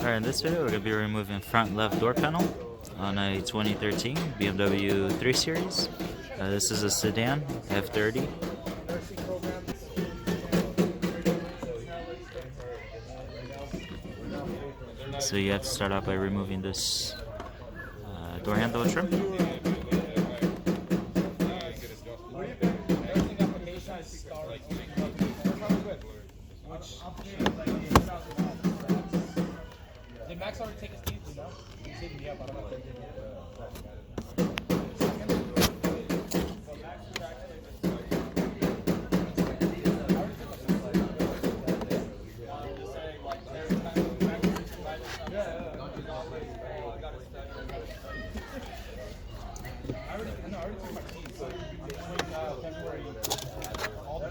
Alright, in this video we're going to be removing front left door panel on a 2013 BMW 3 Series. This is a sedan, F30. So you have to start out by removing this door handle trim. Did Max already take his keys? No? He's hitting me up. I don't know. I already took my keys. So February. All the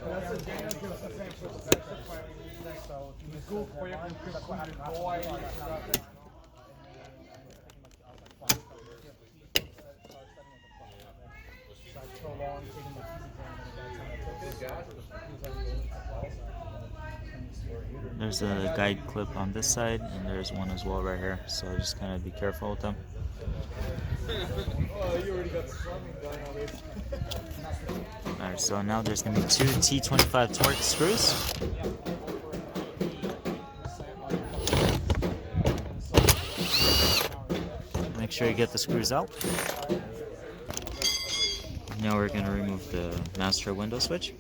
There's a guide clip on this side, and there's one as well right here, so just kind of be careful with them. Alright, so now there's going to be two T25 torque screws. Make sure you get the screws out. Now we're going to remove the master window switch.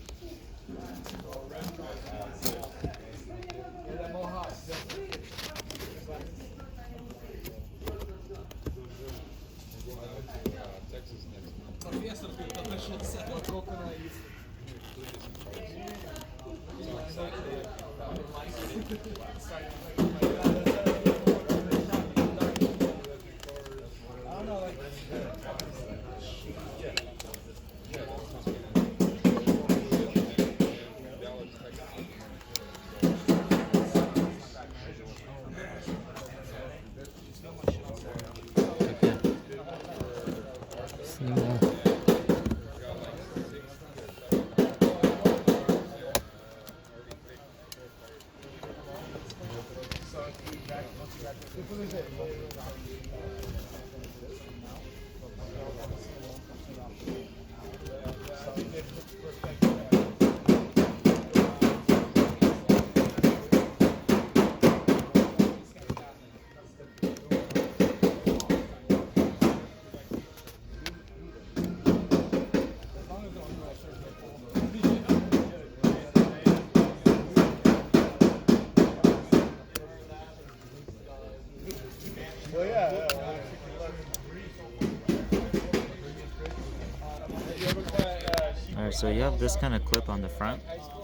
Alright, so you have this kind of clip on the front.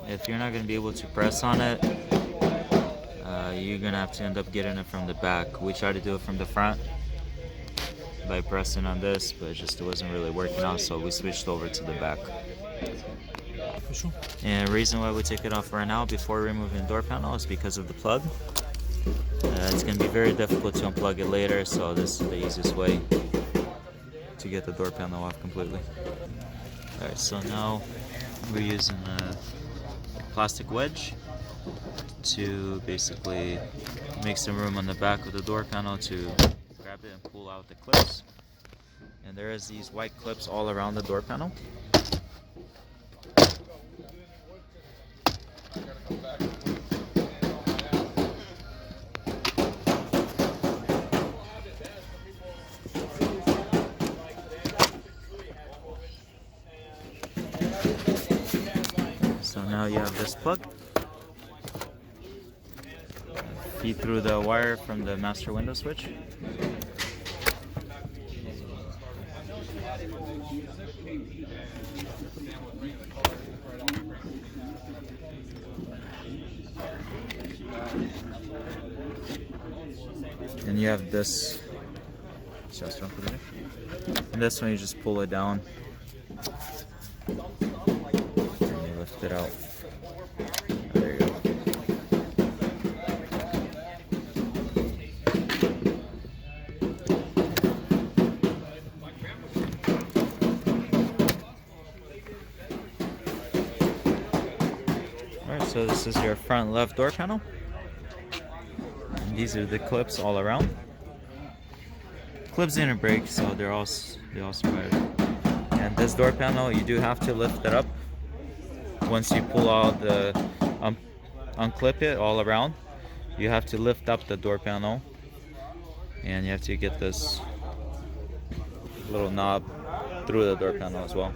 If you're not going to be able to press on it, you're going to have to end up getting it from the back. We tried to do it from the front by pressing on this, but it wasn't really working out, so we switched over to the back. And the reason why we take it off right now before removing the door panel is because of the plug. It's going to be very difficult to unplug it later, so this is the easiest way to get the door panel off completely. Alright, so now we're using a plastic wedge to basically make some room on the back of the door panel to grab it and pull out the clips. And there is these white clips all around the door panel. So now you have this plug. Feed through the wire from the master window switch. And you have this, and this one you just pull it down and you lift it out. There you go. So this is your front left door panel. And these are the clips all around. Clips didn't break, so they all survived. And this door panel, you do have to lift it up once you pull out the unclip it all around. You have to lift up the door panel, and you have to get this little knob through the door panel as well.